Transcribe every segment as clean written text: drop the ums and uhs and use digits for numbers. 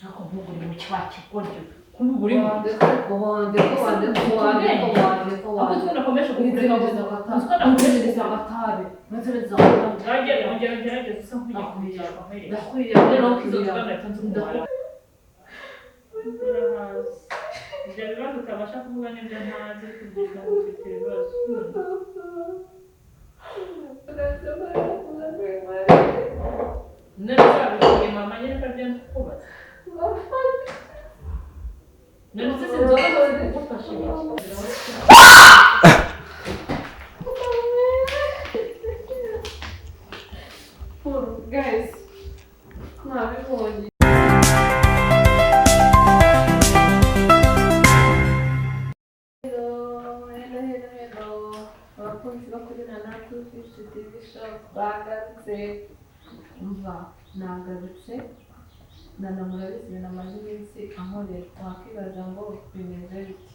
Ako ntugure mu kiba kikoryo. Kumugure mu. Wande ko. Ako tunakomesha kukureka Nitereza agatabi. Nitereza Ngagera ngerageza usa nk'ugiye kugira. Ndakwiye Rero kizotugana yatanze kumara. Ibyo bibazo utabasha kuvuga n'ibyo ntazi kugira ngo ufite ibibazo. Neza bigiye mama nyine ko byenda kubaza. Neza sinzoga kugufasha ibiki. Guys, nabibonye. Hello. Abakunzi bakorera natwe Ufite Igitekerezo bagarutse. Umva, nagarutse. Murabizi namaze iminsi ankorera. Wakwibaza ngo bimeze bite?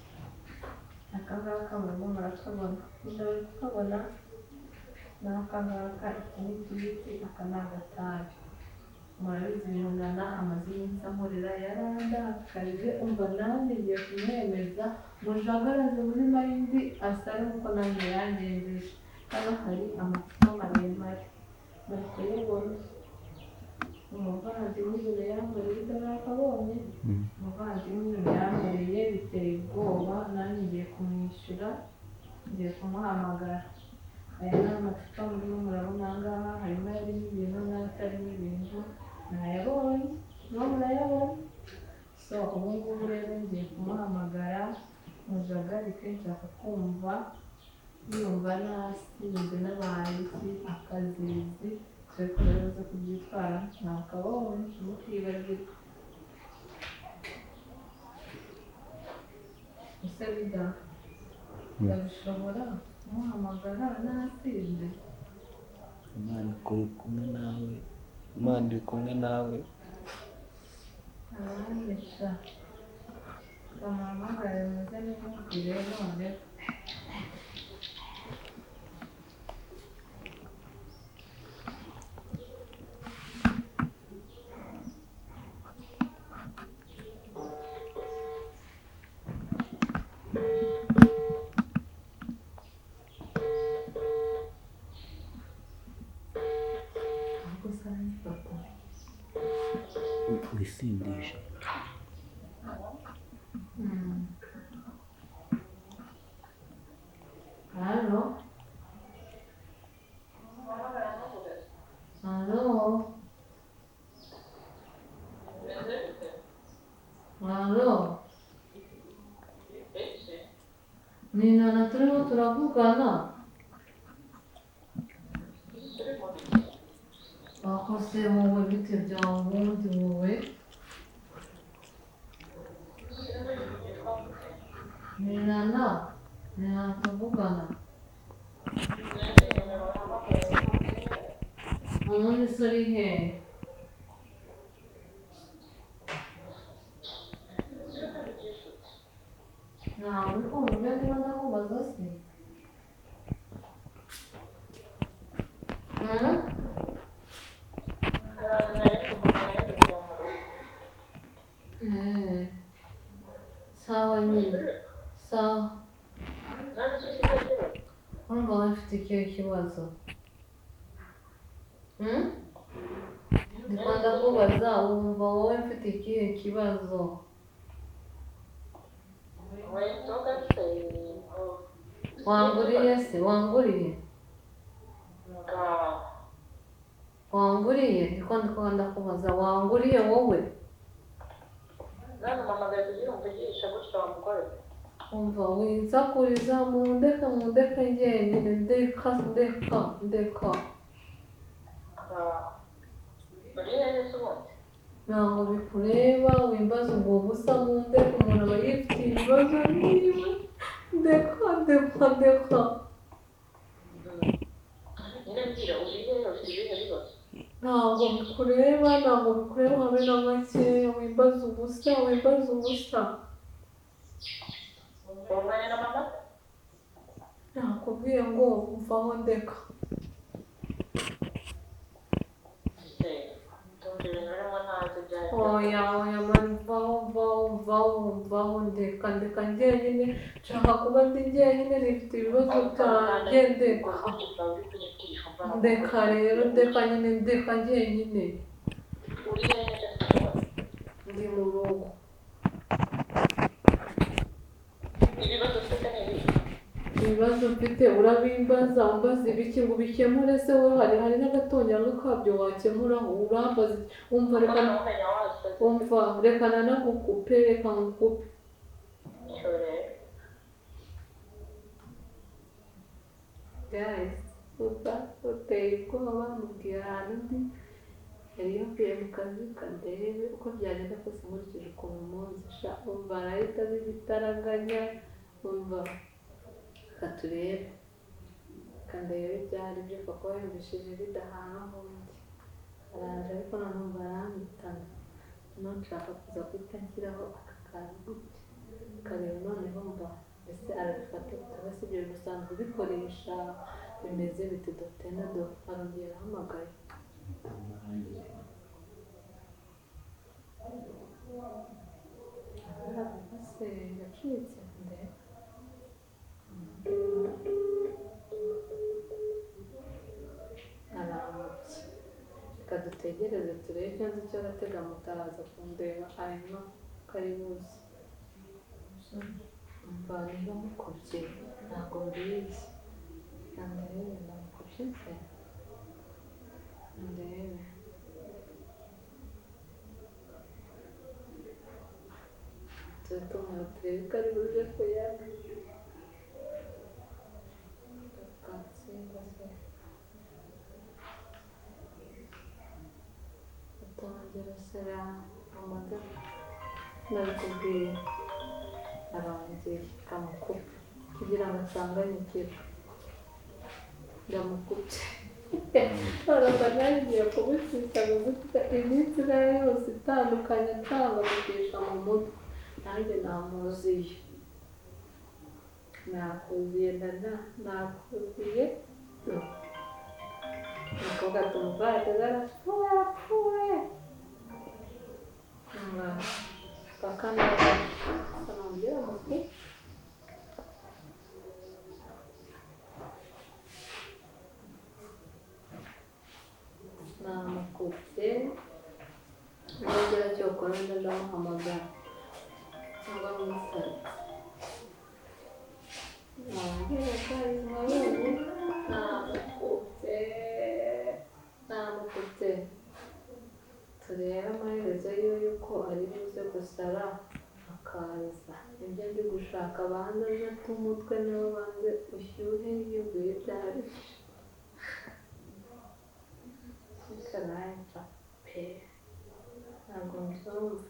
Aka ngaka murimo murakabona. Ndabona kukabona. Ni aka ngaka, iki ni ikibiti, aka ni agatabi. Murabizi Nana amaze iminsi ankorera yarandakariye, umva nanjye ngiye kumwemeza mujagaraze muri mayindi asare nk'uko nanjye yangenjeje. Hano hari amacupa maremare muri kuyabona. Umuvandimwe ibintu yankoreye utarakabonye. Umuvandimwe ibintu yankoreye biteye ubwoba, nanjye ngiye kumwishyura, ngiye kumuhamagara. Aya ni amacupa murimo murabona aha ngaha, harimo ayarimo ibintu n'atarimo ibintu. Nayabonye, murayabona. So ubu ngubu rero ngiye kumuhamagara, mujagarike nshaka kumva yumva nasinze n'abaye iki akazizi. Twe kugerageza kubyitwara ntakabonye, ntukibagirwe. Ese bida ndabishobora kumuhamagara nasinze? Imana iri kumwe nawe. Aranyisha. Bamuhamagare muze n'imubwire none. Wisindisha. Halo. Ni Nana turimo turavugana. Aho se wowe bite byawe ubundi wowe? Ni Nana tuvugana. Ubundi se uri hehe? Ntabwo uri kumva ibyo ndimo ndakubaza se? Sawa nyine. Sawa. Urumva wowe ufite ikihe kibazo? Ndiko ndakubaza wumva wowe ufite ikihe kibazo? Wanguriye se? Wanguriye? Ndiko ndakubaza wanguriye wowe? Umva winsakuriza mundeka njyenyine ndeka. Ntabwo bikureba wimbaza ubwo busa mundeka, umuntu aba yifitiye ibibazo niwe. Ndeka. Ntabwo bikureba habe na makeya, wimbaza ubusa. Nakubwiye ngo mvaho ndeka. oya mani vaho ndeka njyenyine nshaka kuba ndi njyenyine nifite ibibazo byanjye ndeka rero ndeka njyenyine ndi mu rugo ibibazo mfite urabimbaza umbaza ibiki ngo ubikemure se wowe hari n'agatonyanga kabyo wakemuraho urambaza umva reka nanagukupe reka ngukupe guys uteye ubwoba mubwira ahantu ndi yari yavuye mu kazi kandebe uko byagenda kose nkurikije ukuntu umunsi sha umva arahita bibitaraganya umva katurebe kandebe byari byo papa yumvishije bidahana ahundi araje ariko nanumva arampitana nshaka kuza guhita nshyiraho aka kantu gutya kareba noneho mba mbese arabifata bitaba si ibyo bisanzwe ubikoresha bimeze biti dufite na do arongera ahamagaye ase yacitse ndebe aramutse reka dutegereze turebe cyangwa icyo agatega mutaraza kundeba hanyuma karibuze mva niba mukubye ntabwo mbizi ndebe ndamukubye se ndebe turatuma turebe ko ari buze kuyaga kansinga se utongera sera amaze nabikubwiye arongeye kamukupe kugira ngo asanganyikire ndamukubye urumva nagiye kubusisa gufite iminsi nayo yose itandukanye nsangamugisha mu mutwe nanjye namuziye nakuziye nakuziye umukobwa tumva yarapfuye paka nongera muti namukubye nongera cyokora ndamuhamagara cyangwa mumusare namukubye turebe amaherezo yiwe yuko ari buze gusara akaza ibyo ndi gushaka abanza ajate umutwe niwe banze ushyuhe yiyumviye ibyari ikarayica pe ntabwo nzumva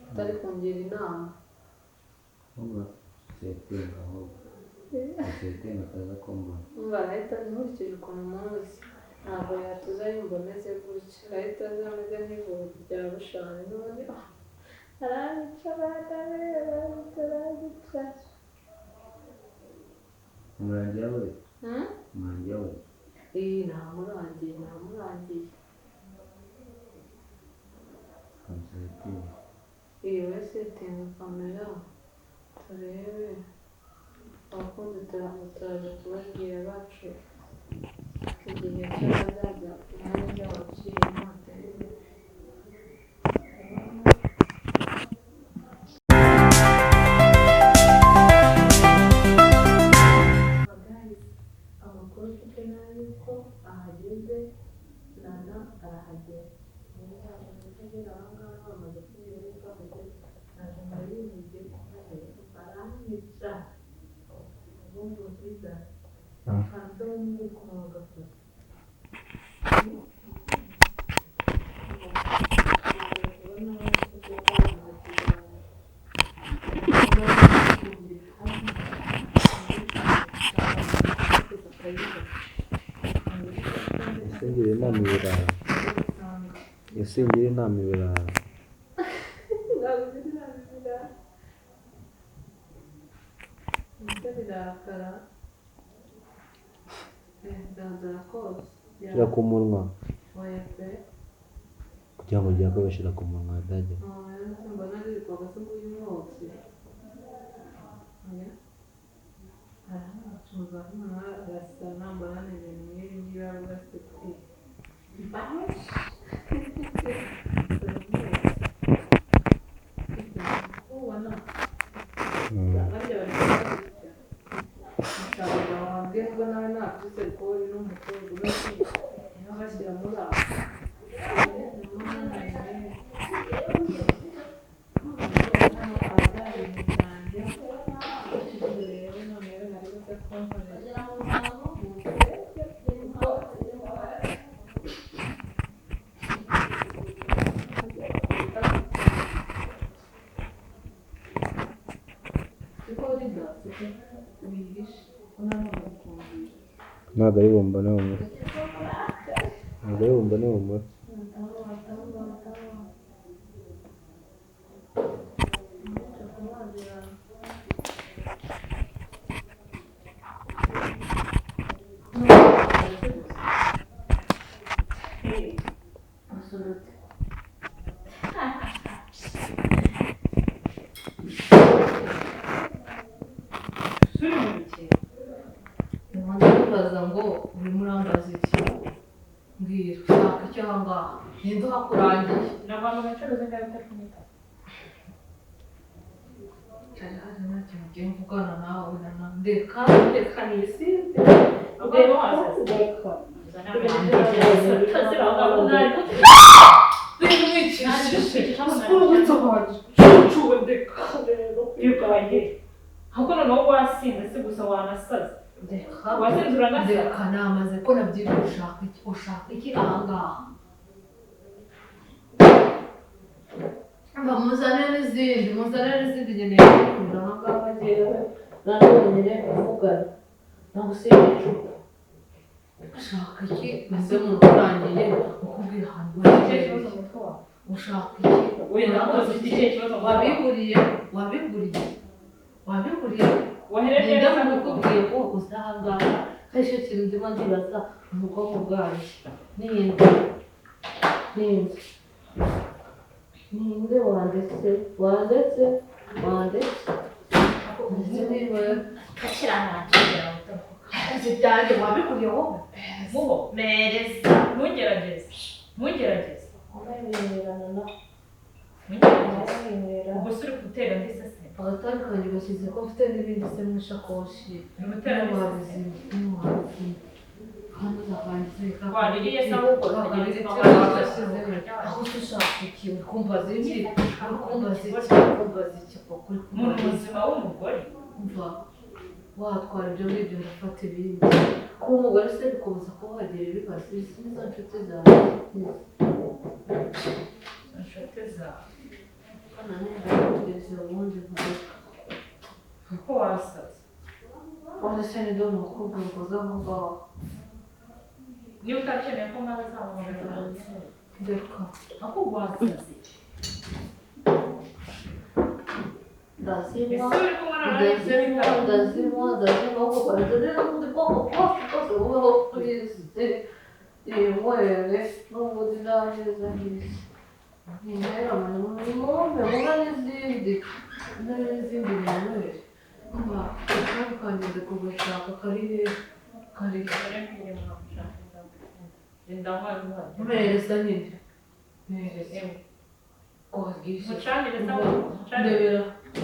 utari kungira inama setenga ahubwo setenga akaza kumbona umva arahita nkurikije ukuntu muzi ntabwo yatuza yumva ameze gutya arahita aza ameze nk'ivuro rya bushani none arabica arabica umurangira we umurangira we ntamurangiye we setinga kamera turebe abakunzi turaje kubabwira bacu igihe cy'abazaza umwanya byabo uciye ntaterere amakuru mfite nayo yuko ahageze nana arahagera niba agera aha ngaha bamaze kubwira yuko ahageze naje ndabivuge aranyica ubundi bwiza hanze w'umwuka wagafata yasingira inama ibirayi yasingira inama ibirayi birakara bigaragara kose shyira ku munwa oya pe kugira ngo ujye kubashyira ku munwa hadajya. mbona ari kwagasa nguyu mwotsi aramucuza arasa nambona ibintu nk'ibi ngibi aragase ubona barya bari kugira wambwiye ngo nawe nabyutse kuri n'umukobwa uretse niho bashyira muri aho ntabwo ari bumbone mu mutwe, ntabwo ari bumbone mu mutwe. Ndabaza ngo urimo urambaza iki? Mbwira ushaka icyo aha ngaha ninde uhakurangiye? ni abantu bacuruza ingabo itakumita cyane hano nta kintu ugiye mvugana nawe ndeka nisinde ubwo wasaze ndeka ahubwo noneho wasinze si gusa wanasaze wasinze uranasaze. ndeka namaze ko nabyibuha ushaka iki aha ngaha? muzane n'izindi ngeneye kukunda aha ngaha ngewe nanone kuvugana nagusiga icupa ushaka iki? mbese umuntu urangiye ukubwira ahantu ikibazo mu mutwe wawe ushaka iki? wenda rwose ufite ikihe kibazo mu mutwe wawe wabiguriye wahereye ninde neza mukubwiye ko uza aha ngaha hari icyo kintu ndimo ndibaza mu bwonko bwanjye ninde wandetse ndetse niba akazi byanjye wabiguriye wowe mubo mereza ntugerageze umenyerana na ubwo se uri gutera ndi sese agatandukanye bashyize ko mfite n'ibindi se mu ishakoshi uri gutera ndi sese n'umuhanzi hano zakangize waririye se ahubwo aho ushaka iki uri kumbaza iki umuntu muzima w'umugore umva watwara ibyo ngibyo ndafata ibindi kuba umugore se bikubuza kuhagira ibibazo izi nizo nshuti zawe inshuti zawe hano neza ubundi mvuga kuko wasaze wanda se ni dore umukobwa mvuga aho ngaho niba utakeneye ko mwaza zamuhamagara ndeka ako wasaze ndazinywa ese uri kumwe na nawe ndazinywa kuko rero n'ubundi bwoko bwose bubaho kuri izi inywere n'ubundi naheza hisi intera mumpe muba n'izindi binywere mba akandi kugashaka kari mpereza nyine mpereza mucanire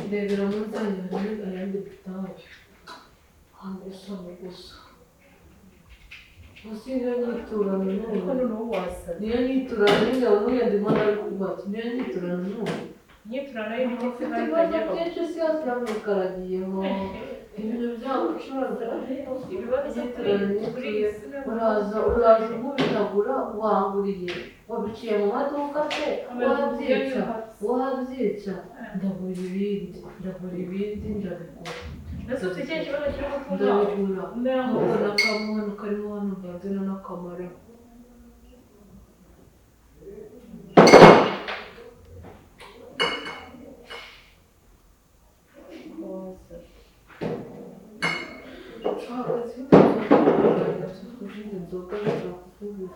ndebera munsi yanjye hari ayandi bitabi gusa gusa niyo nyiturano niyo nyiturano n'ingabo n'ubundi ndimo ndabikubaki niyo nyiturano n'ubu inyiturano y'ibiti ufite ibibazo byinshi si yose uramukaragiyeho ibintu byabo ucuruza ibibazo kuri iyi si uraza nk'ubitagura wanguriye wabiciye mu maduka se wabyica ndagura ibindi ndabigura ndetse ufite ikihe kibazo kiri gutuma ndabigura ahubwo n'akamono karimo hano mvanze n'akamaro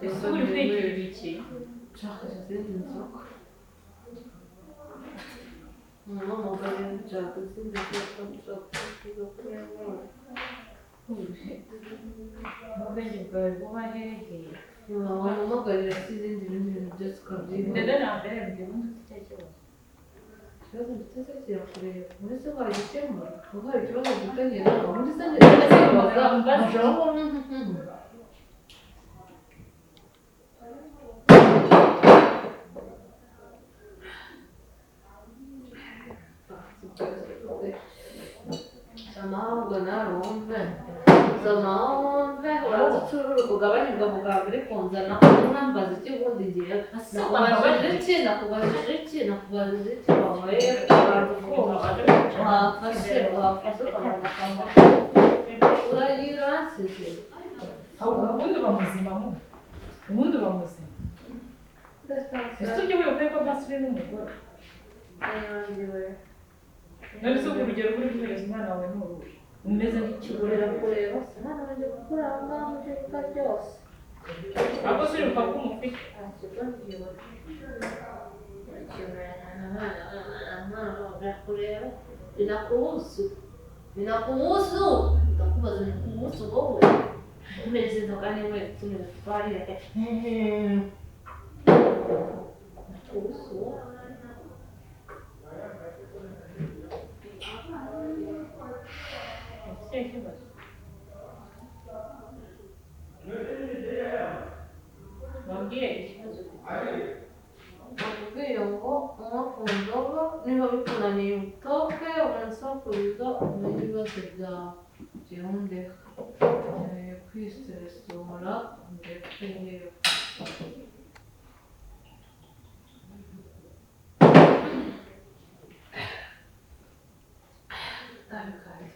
ese uri kwigirira iki nshaka izindi nzoga umugore nshaka izindi nzoga nshaka kuyanywa ubwenge bwawe buba hehe wamugarira se izindi bintu byose ukabyibona ndetse na mbere mbere ubundi ufite ikibazo ikibazo ndetse kirakureba muri se wagikemura kuko hari ikibazo dufitanye nawe muri se ntibaza amahanga nawe wumve wumve uraducurura ugabanyirwa mu bwa mbere kunzana unambaza iki ubundi ngiye nakubajije iki wabaye wafashe ukamenya akamaro uragira urasize ubundi uba muzima ubundi uba muzima ese ujye wibuka ko basubiye n'umugore none se urugero uri guhereza umwana wawe n'uruhu umeze nk'ikigorera kureba umwana wanjye gukuranga mu gihe cyose ahubwo se uribuka ko umufite kureba binakubusu ndakubaza binakubusu wowe umereze inzoga n'imwe tumeze twarire binakubusu wabwiye ikibazo bakubwiye ngo unywa ku nzoga niba bikunaniye utoke unansakuriza umenye ibibazo byawe byunde kwisesura ndetse yewe tabikari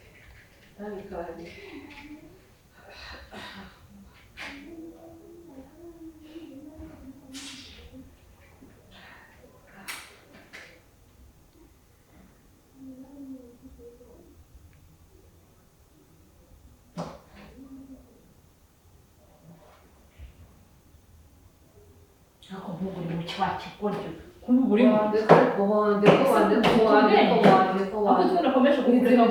ako ntugure mu cya kigoryo kuba uri mu nakomeje kukureka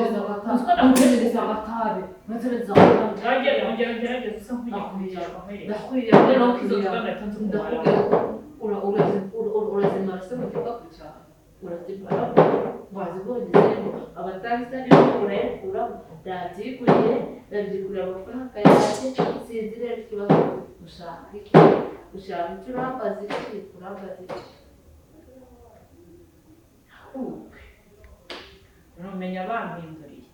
unakomeje agatabi ngerageza usa nk'ugiye urazimara se mu gikapu cyawe urazimara wazibonezemo abatangisa urayakuramo yabyiguriye yabyigurira amafaranga yanjye sinzi rero ikibazo ushaka iki ushaka icyo urambaza iki urambaza iki umenya bampinduriye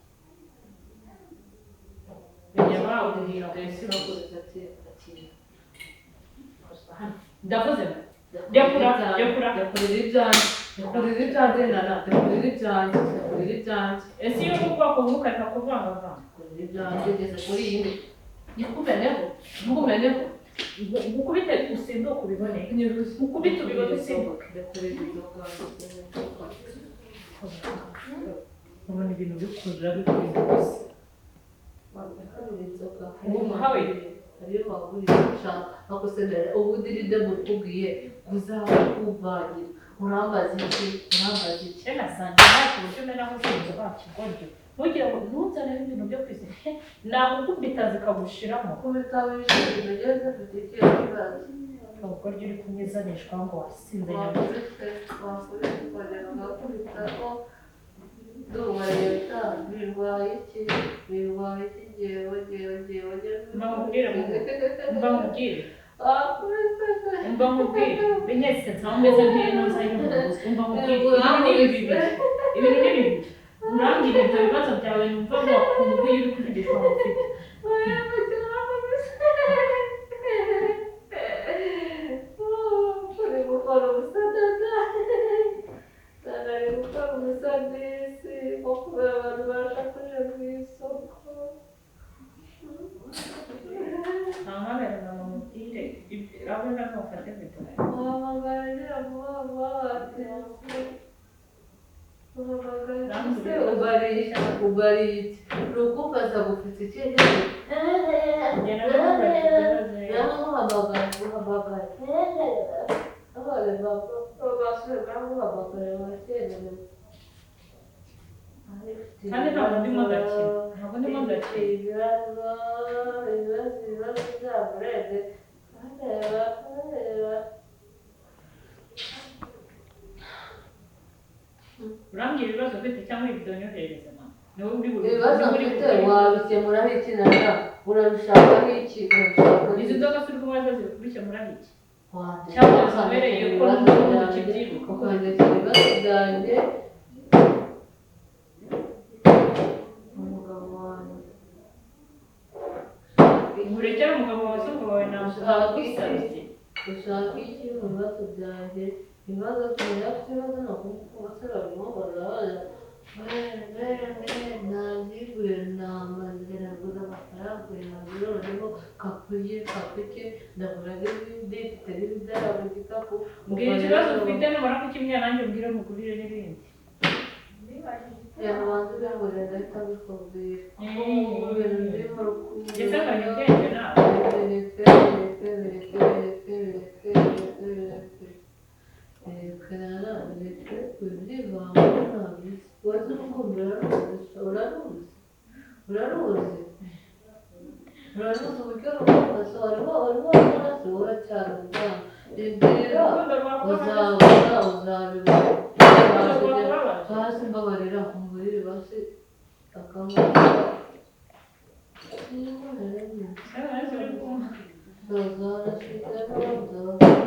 menya bampinduriye sinakoresha ati ndavuze yakura ese iyo uri ubwoko bumwe ukareka kuvangavanga ngeze kuri iyi ngiyi nikumeneho gukubite usimbuke ubibone gukubite ubibone usimbuke ubona ibintu bikurura bikurira gusa umuhawe ariyo wagurira ushaka ako sendere ubudiride mutubwiye uzakuvangira urambaza iki nasanze nta buryo naho sinzi bakigoryo ntugire ngo ntuzanire ibintu byo kwizera nagukubita zikagushiramo kubita wishimye ugeze ufite ikibazo ubugoryo uri kumwizanishwa ngo wasinze wakubise ukongera ugakubitaho duwa leta birwaye iki jyewe mba mubwire binyese ntaho umeze nk'intuza y'umuvuzi mba mubwire ibintu ni bibi urambwira ibyo bibazo byawe numva wakumva iyo uri kuvugishwa mu mfite uri gukora umusadisi nko kubera abantu baje kuje mu isoko ntahabera na mubwire urabona ko ufate video wahamagara vuba ubariye ni ukukaza gufite ikindi uhamagara kandi ntabwo ndimo ndakina ntabwo ndimo ndakina urambwira ibibazo ufite cyangwa ibidonyohereza mama niwe uri ibibazo mfite wabikemuraho iki nana urabishakaho iki izi nzoga turi kumwe zose ziri kubikemuraho iki cyangwa wazobereye ko n'umuntu ukibyibuka ukandika ibibazo byanjye umugabo wanjye uburekere umugabo wawe se umugabo wawe ntabwo usabye ushaka iki mu bibazo byanjye ibibazo tumenya afite ibibazo ni ukuvuga se barimo barabaza nagiguye namazira guza amafaranga nagura noneho kakuye ndagura n'ibindi mfite n'ibidara mu gikapu mbwira ikibazo ufite numara kukimenya nanjye umbwire mugurire n'ibindi yabanza ubihurira ndahita mbikubwira ibintu birimo rukundo ndetse akanya ubwenge nawe uraruzi uburyo rukundo warimo amaraso uracyari umwana ibwira uzabona uzabibona hasi mbabarira umubiri basi akamara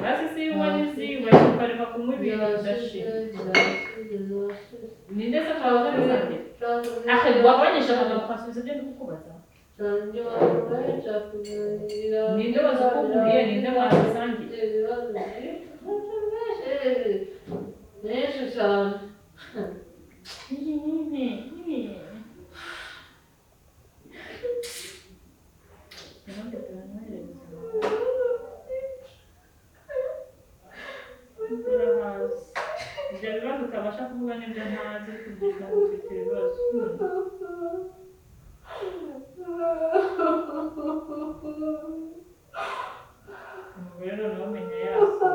hasi si iwanyu ziwe ukareka kunywa ibintu bidashira ninde se twabaza n'izandira wabonyesha amagambo twasubiza ibyo ndi kukubaza ninde wazikuguriye ninde wazisangiye benshi cyane ibyo bibazo utabasha kuvuga n'ibyo ntazi kugira ngo ufite ibibazo umugore noneho umenya yasa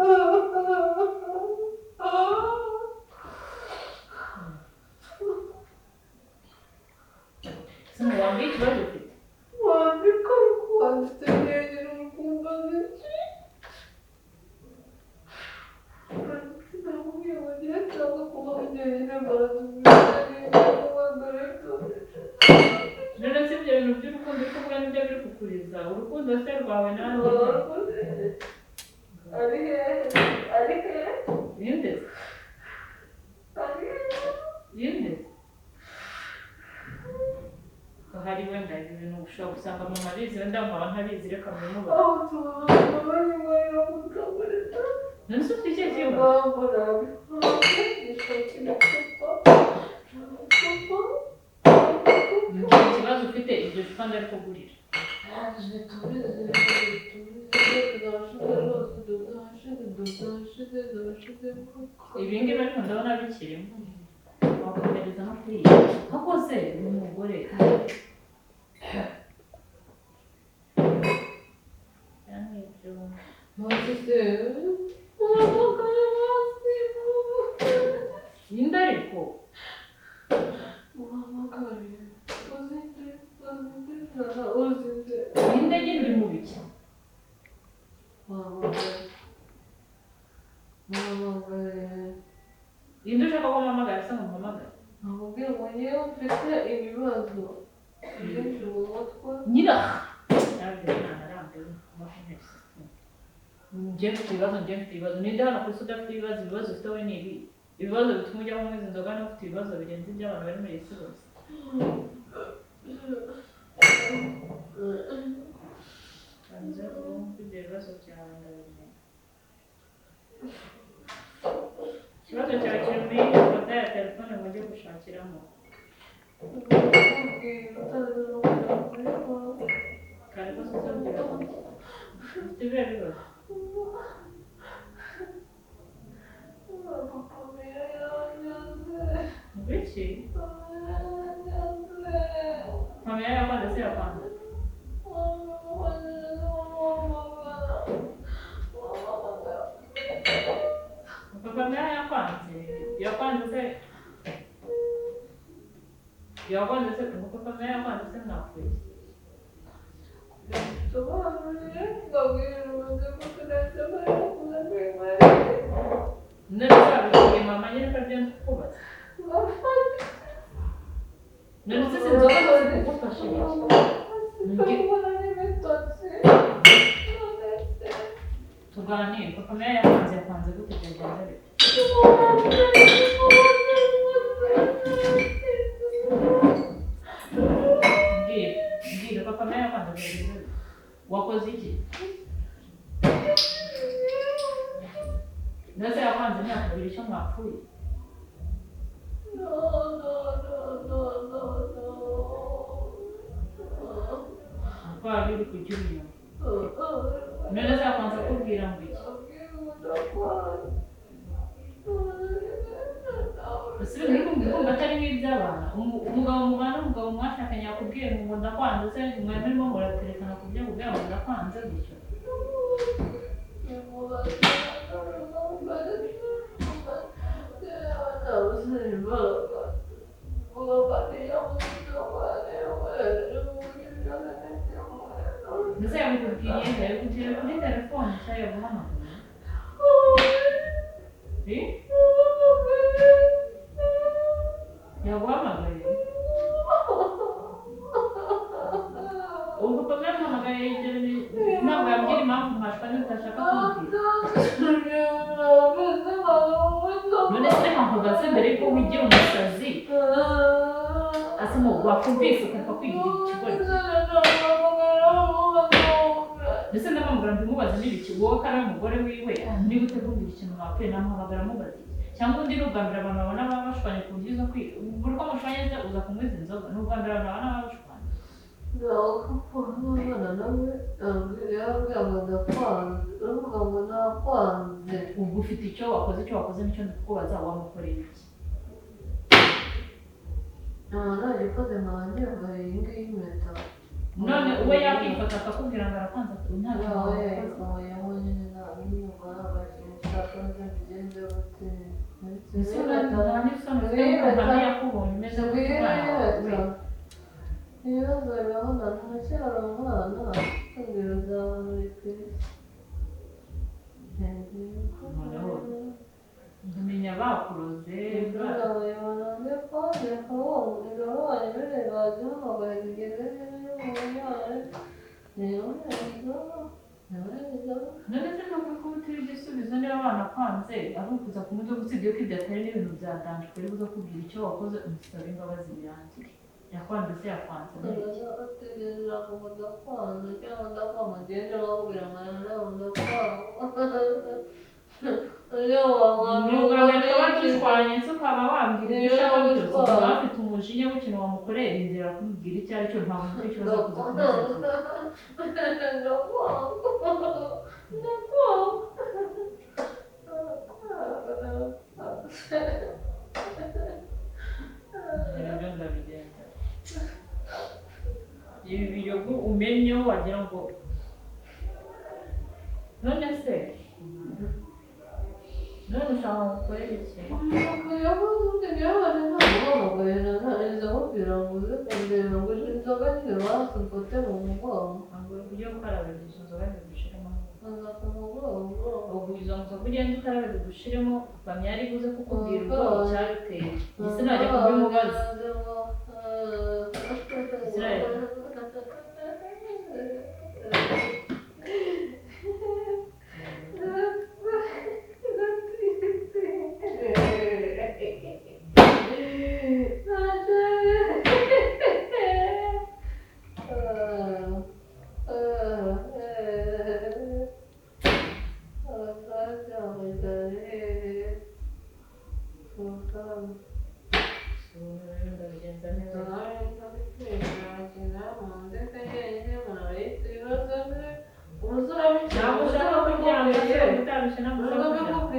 se wambwiye ikibazo ufite wandika wanditse neza urukundo ndetse ndamubwiye ngo ngiye cyangwa kuba njyenyine none se ibyo bintu by'urukundo uri kuvuga nibyo biri kukuriza urukundo se rwawe nawe ari hehe ninde ninde hari wenda ibintu ushobora gusanga mu mabizi wenda nkaba ntabizi reka mbimubaze aho tubona bari mukabureta none se ufite ikihe kibazo ikibazo ufite iryo cupa ndari kugurira ibi ngibi ariko ndabona bikirimo wakomereza no kuri iyi ahubwo se ni umugore ninde ariko ninde nyine uri mu biki ninde ushaka ko mpamagara se ngo mpamagare nakubwiye ngo yewe mfite ibibazo byinshi mu mutwe nyira ntabwo ntarambiwe njye mfite ibibazo ninde hano ku isi udafite ibibazo ufite we ni ibi ibibazo bituma ujya mu izi nzoga no ufite ibibazo birenze iby'abantu bari muri iyi si bose banze urumva ibyo bibazo byawe ndabimenya ikibazo cyawe kiri muri iyi foto ya telefone ngo ujye gushakiramo kare ko se uzabwira ufite ibihe bibazo Ngwiki? Familia yakwanda si yakwanda? papa yakwanze ngo papa yakwanze se mwapfuye none zabikuye mama nyine ko agenda kukubaza none se sinzoga kugufasha tuganire papa yakwanze gute byagenze bite mbwira papa yakwanze byagenze bite wakoze iki nose yakwanze ntiyakubwira icyo mwapfuye ko wari uri kujya unyuma none se yakwanze akubwira ngo iki ese uri kumva atari nk'iby'abana umugabo mubana umugabo mwashakanye yakubwiye ngo ndakwanze se mwe murimo muraterekana ku byo kugira ngo ndakwanze gutyo mbese yabikubwiye yabikubwiye kuri telefone cyangwa yaguhamagaye yaguhamagaye ubwo papa yamuhamagaye ntabwo yabwira impamvu mwashwa n'utashaka kumubwira none se nkakubaze mbere yuko wigira umusazi ase mu wakumvise ukumva kwigira ikigoryi ndetse ndamubwira mbimubaze n'ibiki wowe ko ari umugore wiwe niba utegumbira ikintu mwapfuye namuhamagara mubaze cyangwa undi ni ubwambere abantu babona baba bashwanye ku buryo uza kwiga buri uko mushwanye uza kunywa izi nzoga ni ubwambere abantu babona baba bashwanye ubwo ufite icyo wakoze nicyo ndikubaza wamukoreye iki nagikoze nkanjye yambaye iyi ngiyi impeta none uwe yakifata akakubwira ngo arakwanza ku ntacyo wakoze ese nta n'isoni ufite nk'umuntu yakubonye umeze nk'umwana wawe ibibazo birabona ntacyari umwana kubwira uzabona uri ku isi nkamenya bakuroze none se nuko utira igisubizo niba banakwanze ari ukuza ku mutwe usibye ko ibyo atari n'ibintu byadanje kuri buze kubwira icyo wakoze umusaba imbabazi birangire yakwanze se yakwanze ategereza ngo ndakwanze cyangwa ndakwanze ngende bakubwira ngo ndakwanze ugahita bakishwanye se ukaba wambwira ibyo ushaka byose ukaba bafite umujinya w'ikintu wamukoreye inzira kumubwira icyo ari cyo nta muntu ufite ikibazo kuza ibyo ndabigenza ibi biyogo umenye wagira ngo none se none ushaka gukorera iki yavuze yabaye ntamuhamagaye neza mubwira ngo uze kundeba ngo inzoga nyine basufate mu mugongo ntabwo ujye gukaraba izo nzoga zigushiremo aza ku mugongo ubwo izo nzoga ugenda ukaraba zigushiremo bamya ari buze kukubwira ubwoba cyabiteye ese najya kubimubaza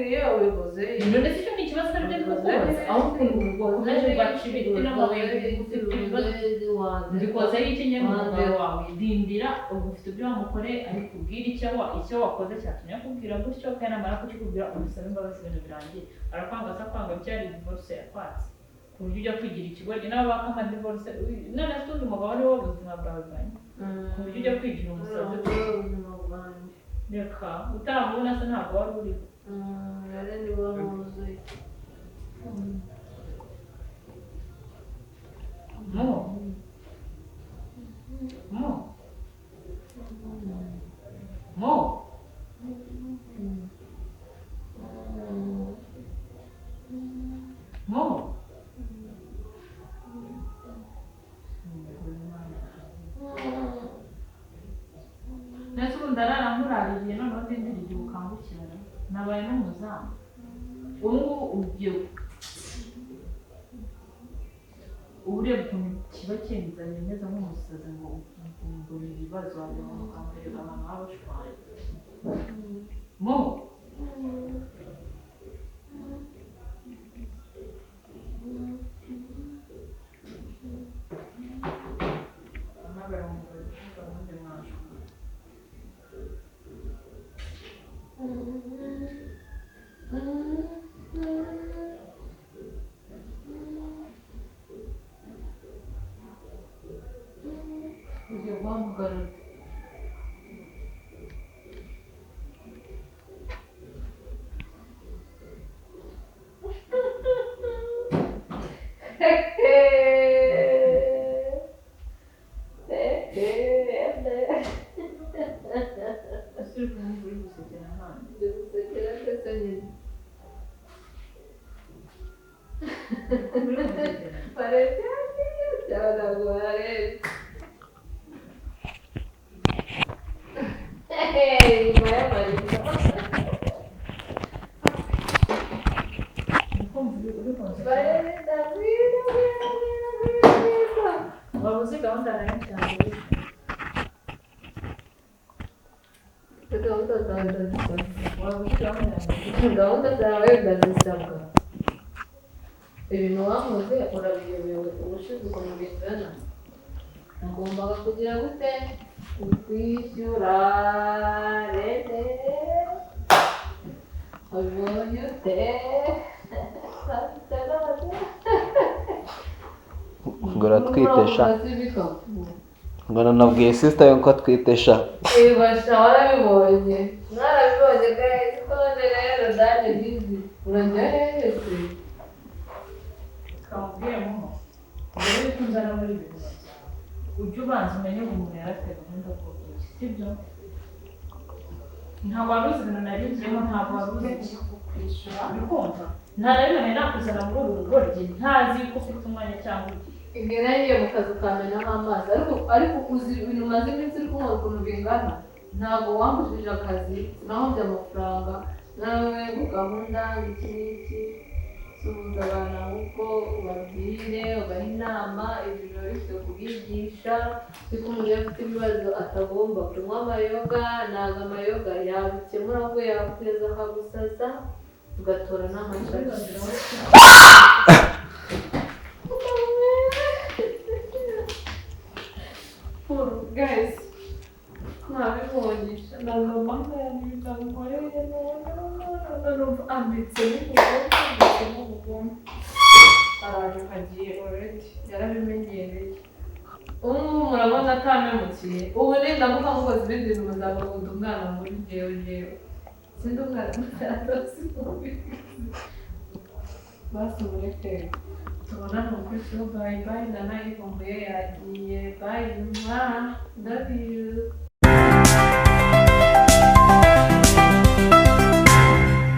iyo ubivuze ndetse icyo ni ikibazo ari byo kukubaza aho ukuntu wakomeje ugaca ibiti n'amabuye ufite ibibazo zikoze y'iki umugabo wawe rindira ubu ufite ibyo wamukoreye ari kubwira icyo wakoze cyatumye akubwira gutyo kandi namara kukikubwira umusaba imbabazi ibintu birangiye arakwanga asakwanga byari divorce yakwatse ku buryo ujya kwigira ikigoryi n'abo bakama divorce none se undi mugabo ari wowe ubuzima bwawe bwanjye ku buryo ujya kwigira umusazi ubuzima bwanjye reka utamubona se ntabwo wari uriho rero niba wuzuye ndetse ubu ndarara nkuraririye noneho ndindira igihe ukangukirana nabaye n'umuzamu ubu ubyo ureba ukuntu kiba cyemezanye neza nk'umusazi ngo mbona ibibazo wagira ngo ukamureba abantu baba bashwanye amagara mu gahunda mwashwa ugiye guhamagara wabuze gahunda nayo cyane gahunda zawe ndazisabwa ibintu wakoze urabiyobewe ubushize ukuntu bingana nagombaga kugira gute ukwishyura rene ubonye ute ngo aratwitesha ngo nanabwiye sister yuko atwitesha basha warabibonye mwarabibonye guys none rero dane bizi urajya se kamubwiye muno mbere yuko nzana muri ibi bibazo ujye ubanza umenye ngo umuntu yarateye gahunda kose sibyo ntabwo wari uzi ibintu nari nzirimo ntabwo wari uzi kwishyura bikumva nta na rimwe nakuzana muri uru rugo rye ntazi ko ufite umwanya cyangwa igihe nagiye mu kazi ukamenamo amazi ariko uzi ibintu umaze iminsi uri kumva ukuntu bingana ntabwo wambujije akazi sinahombye amafaranga nawe ku gahunda iki n'iki suhuza abantu ahubwo ubabwire ubahe inama ibintu biba bifite kubigisha kuko umuntu iyo afite ibibazo atagomba kunywa amayoga ntabwo amayoga yabikemura ahubwo yakugeza akagusaza ugatora n'amashashi guys ntabibongisha ntabwo yangiza Amukoreye none ambitse n'ubugome araje kagiye already yarabimenyereye ubu murabona atamemukiye ubu nindamuka mukoze ibindi bintu muzabakunda umwana muri jewe sindi umwana mutaratosi basubireke tubonana umukurikiro bye bye ndanayivumbuye yagiye bye mwa love you